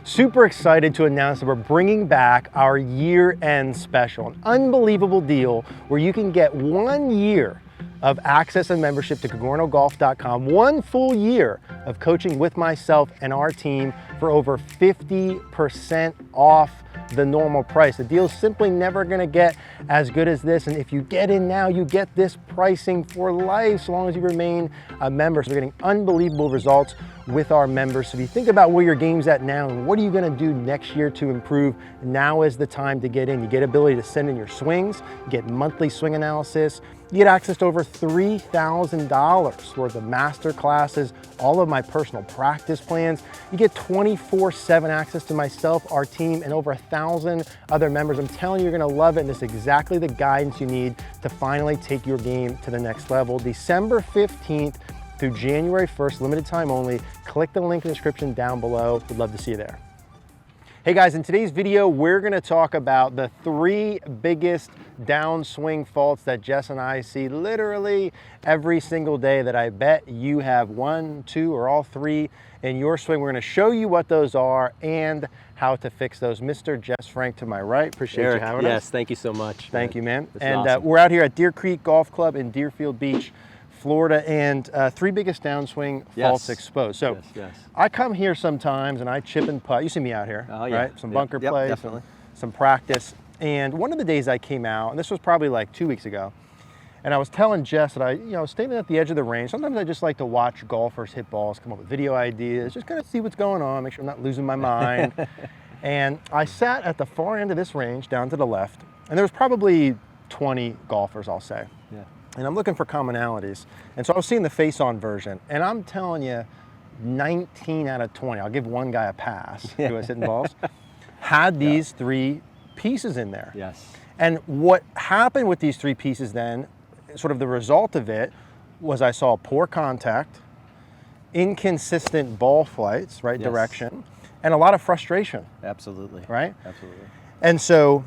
Super excited to announce that we're bringing back our year-end special, an unbelievable deal where you can get 1 year of access and membership to CogornoGolf.com, 1 full year of coaching with myself and our team for over 50% off the normal price. The deal's simply never gonna get as good as this, and if you get in now, you get this pricing for life, so long as you remain a member. So we're getting unbelievable results with our members. So if you think about where your game's at now and what are you gonna do next year to improve, now is the time to get in. You get ability to send in your swings, you get monthly swing analysis, you get access to over $3,000 worth of master classes, all of my personal practice plans. You get 24/7 access to myself, our team, and over 1,000 other members. I'm telling you, you're gonna love it, and this is exactly the guidance you need to finally take your game to the next level. December 15th through January 1st, limited time only. Click the link in the description down below. We'd love to see you there. Hey guys, in today's video, we're gonna talk about the 3 biggest downswing faults that Jess and I see literally every single day that I bet you have 1, 2, or all 3 in your swing. We're gonna show you what those are and how to fix those. Mr. Jess Frank to my right, appreciate Eric, you having us. Yes, thank you so much. Thank you, man. And awesome. We're out here at Deer Creek Golf Club in Deerfield Beach, Florida, and 3 biggest downswing faults exposed. So I come here sometimes and I chip and putt. You see me out here, right? Some bunker play, some practice. And one of the days I came out, and this was probably like 2 weeks ago, and I was telling Jess that I, standing at the edge of the range, sometimes I just like to watch golfers hit balls, come up with video ideas, just kind of see what's going on, make sure I'm not losing my mind. And I sat at the far end of this range, down to the left, and there was probably 20 golfers, I'll say. Yeah. And I'm looking for commonalities. And so I was seeing the face-on version, and I'm telling you, 19 out of 20, I'll give one guy a pass who was hitting balls, had these 3 pieces in there. Yes. And what happened with these 3 pieces then, sort of the result of it, was I saw poor contact, inconsistent ball flights, direction, and a lot of frustration. Absolutely. Right? Absolutely. And so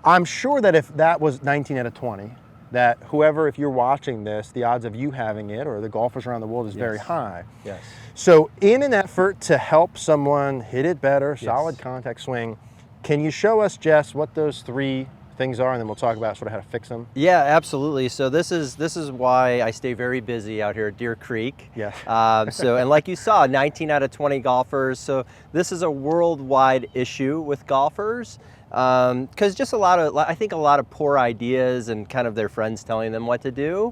I'm sure that if that was 19 out of 20, that whoever, if you're watching this, the odds of you having it or the golfers around the world is very high. Yes. So in an effort to help someone hit it better, solid contact swing, can you show us, Jess, what those 3 things are, and then we'll talk about sort of how to fix them? Yeah, absolutely. So this is why I stay very busy out here at Deer Creek. Yes. And like you saw, 19 out of 20 golfers. So this is a worldwide issue with golfers. Because just I think a lot of poor ideas and kind of their friends telling them what to do.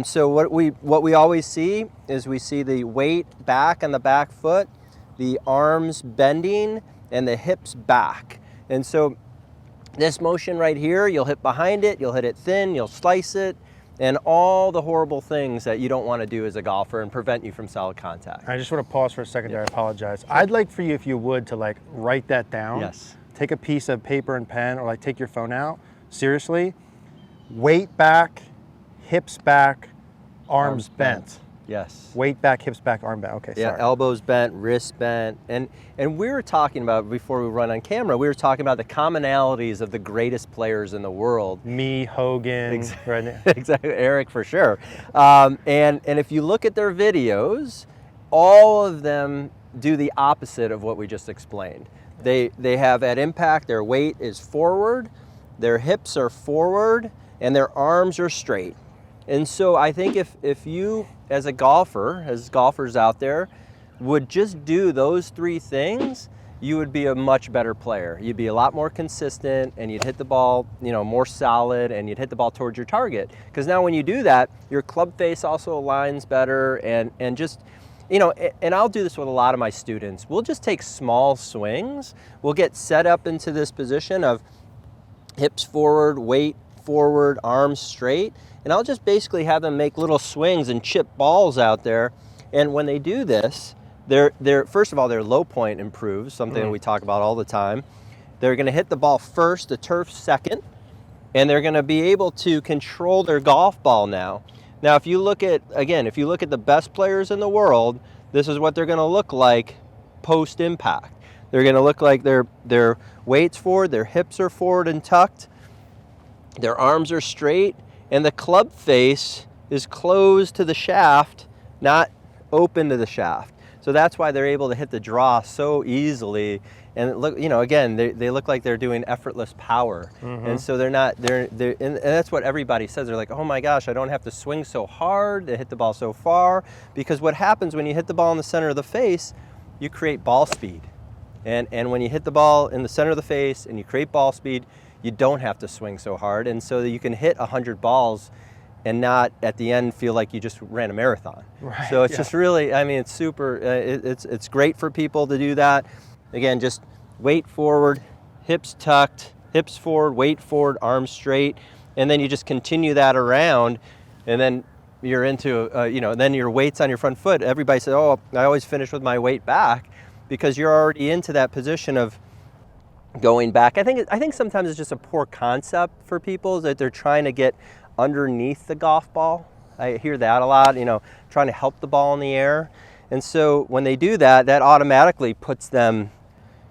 So what we always see is we see the weight back on the back foot, the arms bending, and the hips back. And so this motion right here, you'll hit behind it, you'll hit it thin, you'll slice it, and all the horrible things that you don't want to do as a golfer and prevent you from solid contact. I just want to pause for a second there. I apologize. I'd like for you, if you would, to write that down. Yes. Take a piece of paper and pen, or take your phone out. Seriously, weight back, hips back, arms bent. Yes. Weight back, hips back, arm bent. Okay, sorry. Yeah, elbows bent, wrists bent. And we were talking about, before we run on camera, we were talking about the commonalities of the greatest players in the world. Me, Hogan, exactly, Eric for sure. And if you look at their videos, all of them do the opposite of what we just explained. They have at impact, their weight is forward, their hips are forward, and their arms are straight. And so I think if you, as a golfer, as golfers out there, would just do those 3 things, you would be a much better player. You'd be a lot more consistent, and you'd hit the ball, more solid, and you'd hit the ball towards your target. Because now when you do that, your club face also aligns better, and just, and I'll do this with a lot of my students. We'll just take small swings. We'll get set up into this position of hips forward, weight forward, arms straight, and I'll just basically have them make little swings and chip balls out there. And when they do this, first of all, their low point improves, something that we talk about all the time. They're going to hit the ball first, the turf second, and they're going to be able to control their golf ball now. Now, if you look at the best players in the world, this is what they're going to look like post-impact. They're going to look like their weight's forward, their hips are forward and tucked, their arms are straight, and the club face is closed to the shaft, not open to the shaft. So that's why they're able to hit the draw so easily. And look, you know, again, they look like they're doing effortless power. And so and that's what everybody says. They're like, oh my gosh, I don't have to swing so hard to hit the ball so far. Because what happens when you hit the ball in the center of the face, you create ball speed. And when you hit the ball in the center of the face and you create ball speed, you don't have to swing so hard. And so that you can hit 100 balls and not at the end feel like you just ran a marathon. Right, so it's just really, I mean, it's super, it's great for people to do that. Again, just weight forward, hips tucked, hips forward, weight forward, arms straight, and then you just continue that around, and then you're into, then your weight's on your front foot. Everybody says, oh, I always finish with my weight back, because you're already into that position of going back. I think sometimes it's just a poor concept for people, that they're trying to get underneath the golf ball. I hear that a lot, trying to help the ball in the air. And so when they do that, that automatically puts them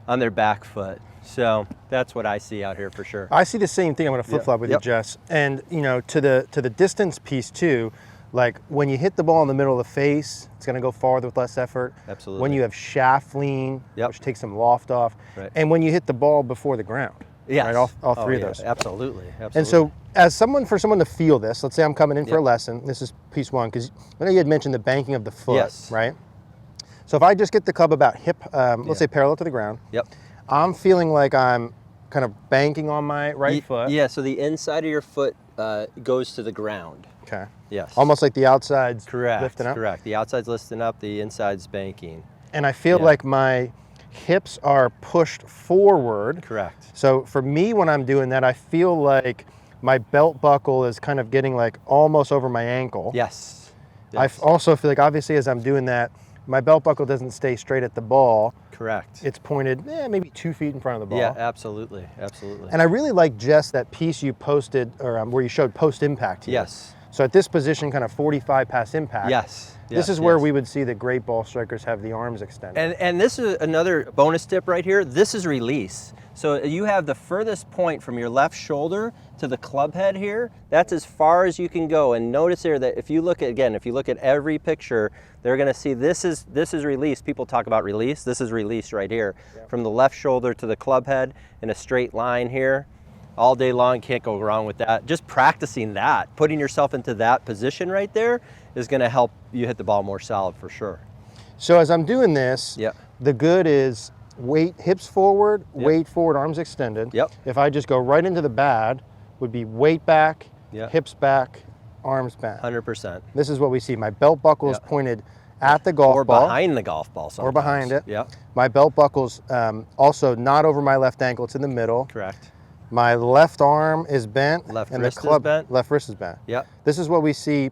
on their back foot. So that's what I see out here for sure. I see the same thing. I'm going to flip-flop with you, Jess. And to the distance piece too, like when you hit the ball in the middle of the face, it's going to go farther with less effort. Absolutely. When you have shaft lean, which takes some loft off, and when you hit the ball before the ground. Yes. Right, all three of those. Absolutely. And so for someone to feel this, let's say I'm coming in for a lesson, this is piece one, because I know you had mentioned the banking of the foot, right? So if I just get the club about hip, let's say parallel to the ground, I'm feeling like I'm kind of banking on my right foot. Yeah, so the inside of your foot goes to the ground. Okay. Yes. Almost like the outside's lifting up? Correct. The outside's lifting up, the inside's banking. And I feel like my hips are pushed forward. Correct. So for me, when I'm doing that, I feel like my belt buckle is kind of getting like almost over my ankle. Yes. I also feel like, obviously, as I'm doing that, my belt buckle doesn't stay straight at the ball. Correct. It's pointed maybe 2 feet in front of the ball. Yeah, absolutely. Absolutely. And I really like, Jess, that piece you posted, or where you showed post-impact here. Yes. So at this position, kind of 45 past impact. Yes. This is where we would see the great ball strikers have the arms extended. And this is another bonus tip right here. This is release. So you have the furthest point from your left shoulder to the club head here. That's as far as you can go. And notice here that if you look at every picture, they're going to see this is release. People talk about release. This is release right here, from the left shoulder to the club head in a straight line here. All day long, can't go wrong with that. Just practicing that, putting yourself into that position right there, is going to help you hit the ball more solid for sure. So as I'm doing this, the good is weight, hips forward, weight forward, arms extended. If I just go right into the bad, would be weight back, hips back, arms back. 100%. This is what we see. My belt buckle is pointed at the golf ball. Or behind the golf ball sometimes. Or behind it. My belt buckle's also not over my left ankle, it's in the middle. Correct. My left arm is bent, left and wrist the club, is bent. left wrist is bent. This is what we see.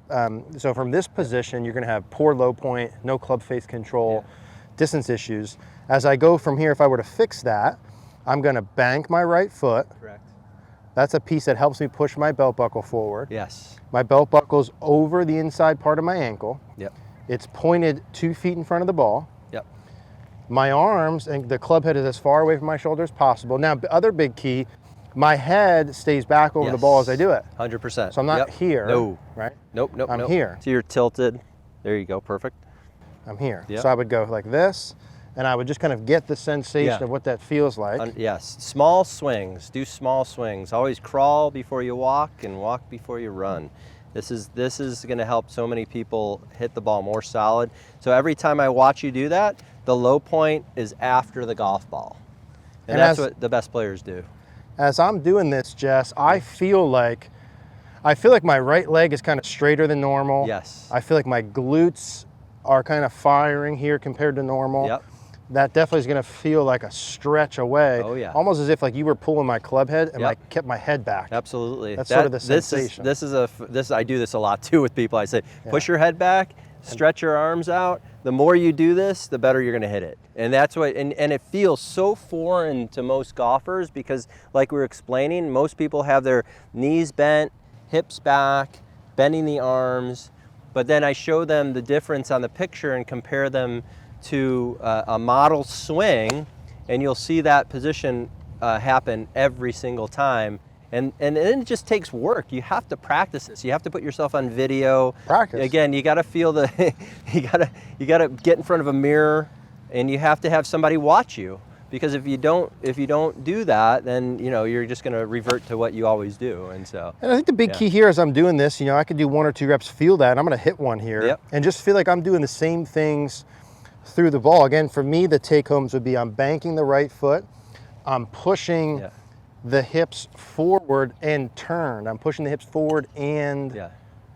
So from this position, you're going to have poor low point, no club face control, distance issues. As I go from here, if I were to fix that, I'm going to bank my right foot. Correct. That's a piece that helps me push my belt buckle forward. Yes. My belt buckle's over the inside part of my ankle. Yep. It's pointed 2 feet in front of the ball. Yep. My arms and the club head is as far away from my shoulder as possible. Now, the other big key, my head stays back over the ball as I do it. 100%. So I'm not here. No. Right? Nope. I'm here. So you're tilted. There you go. Perfect. I'm here. So I would go like this, and I would just kind of get the sensation of what that feels like. Yes. Small swings. Do small swings. Always crawl before you walk and walk before you run. This is going to help so many people hit the ball more solid. So every time I watch you do that, the low point is after the golf ball. And that's what the best players do. As I'm doing this, Jess, I feel like my right leg is kind of straighter than normal. Yes. I feel like my glutes are kind of firing here compared to normal. Yep. That definitely is going to feel like a stretch away. Oh yeah. Almost as if like you were pulling my club head and I kept my head back. Absolutely. That's sort of the sensation. I do this a lot too with people. I say, push your head back, stretch your arms out. The more you do this, the better you're going to hit it. And that's what, and it feels so foreign to most golfers because, like we were explaining, most people have their knees bent, hips back, bending the arms. But then I show them the difference on the picture and compare them to a model swing, and you'll see that position happen every single time. And then it just takes work. You have to practice this. You have to put yourself on video. Practice. Again, you got to feel the, you got to get in front of a mirror, and you have to have somebody watch you. Because if you don't do that, then you're just going to revert to what you always do, and so. And I think the big key here as I'm doing this, I could do 1 or 2 reps, feel that, and I'm going to hit one here, Yep. and just feel like I'm doing the same things through the ball. Again, for me, the take homes would be I'm banking the right foot, I'm pushing the hips forward and turned. I'm pushing the hips forward and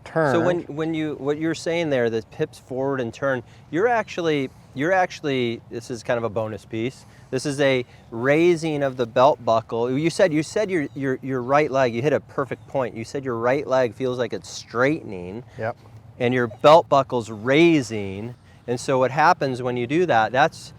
turned. So what you're saying there, the hips forward and turn, you're actually, this is kind of a bonus piece. This is a raising of the belt buckle. You said your right leg, you hit a perfect point. You said your right leg feels like it's straightening. Yep. And your belt buckle's raising. And so what happens when you do that, that's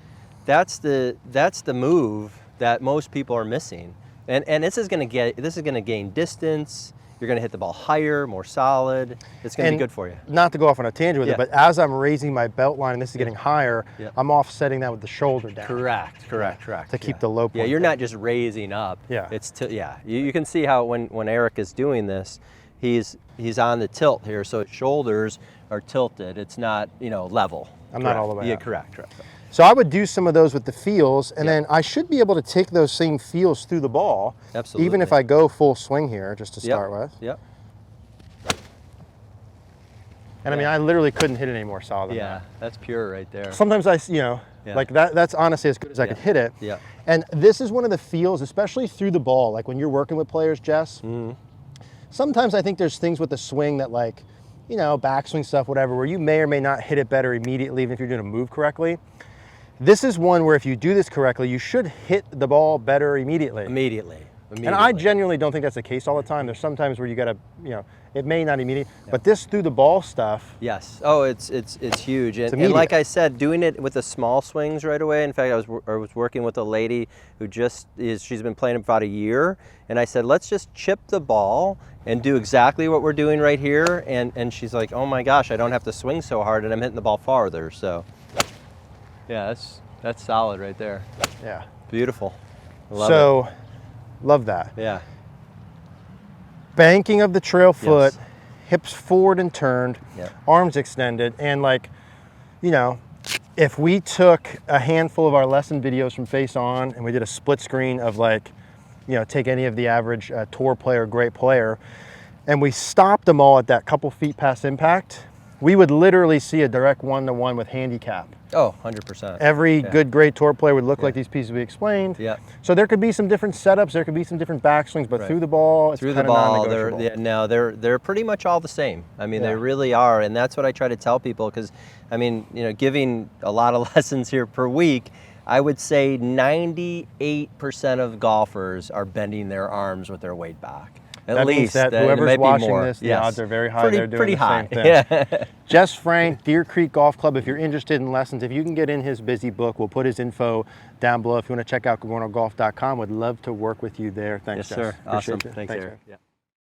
the move that most people are missing. And this is going to gain distance. You're going to hit the ball higher, more solid. It's going to be good for you. Not to go off on a tangent with it, but as I'm raising my belt line and this is getting higher, I'm offsetting that with the shoulder down. Correct. To keep the low point. Yeah, you're not just raising up. Yeah. It's you can see how when Eric is doing this, he's on the tilt here, so his shoulders are tilted. It's not level. I'm not all the way Yeah, up. correct. So I would do some of those with the feels, and then I should be able to take those same feels through the ball. Absolutely. Even if I go full swing here, just to start with. Yep. And I mean, I literally couldn't hit it any more solid than that. That's pure right there. Sometimes like that's honestly as good as I could hit it. Yeah. And this is one of the feels, especially through the ball, like when you're working with players, Jess, sometimes I think there's things with the swing that backswing stuff, whatever, where you may or may not hit it better immediately, even if you're doing a move correctly. This is one where if you do this correctly, you should hit the ball better immediately. Immediately. And I genuinely don't think that's the case all the time. There's sometimes where you gotta, it may not immediately, but this through the ball stuff. Yes. Oh, it's huge. And like I said, doing it with the small swings right away. In fact, I was working with a lady who she's been playing about a year, and I said, let's just chip the ball and do exactly what we're doing right here. And she's like, oh my gosh, I don't have to swing so hard, and I'm hitting the ball farther. So, yeah, that's solid right there. Yeah. Beautiful. Love it. Love that. Yeah. Banking of the trail foot, hips forward and turned, arms extended, and if we took a handful of our lesson videos from Face On and we did a split screen of take any of the average tour player, great player, and we stopped them all at that couple feet past impact, we would literally see a direct one-to-one with handicap. Oh, 100%. Every good, great tour player would look like these pieces we explained. Yeah. So there could be some different setups, there could be some different backswings, but through the ball, it's kind of non-negotiable. They're pretty much all the same. I mean, they really are, and that's what I try to tell people, because, I mean, giving a lot of lessons here per week, I would say 98% of golfers are bending their arms with their weight back. That means that whoever's watching this, the odds are very high they're doing the same thing. Yeah. Jess Frank, Deer Creek Golf Club, if you're interested in lessons, if you can get in his busy book, we'll put his info down below. If you want to check out CogornoGolf.com, would love to work with you there. Thanks, Jess. Yes, sir. Appreciate Awesome. you. Thanks, Eric. Yeah.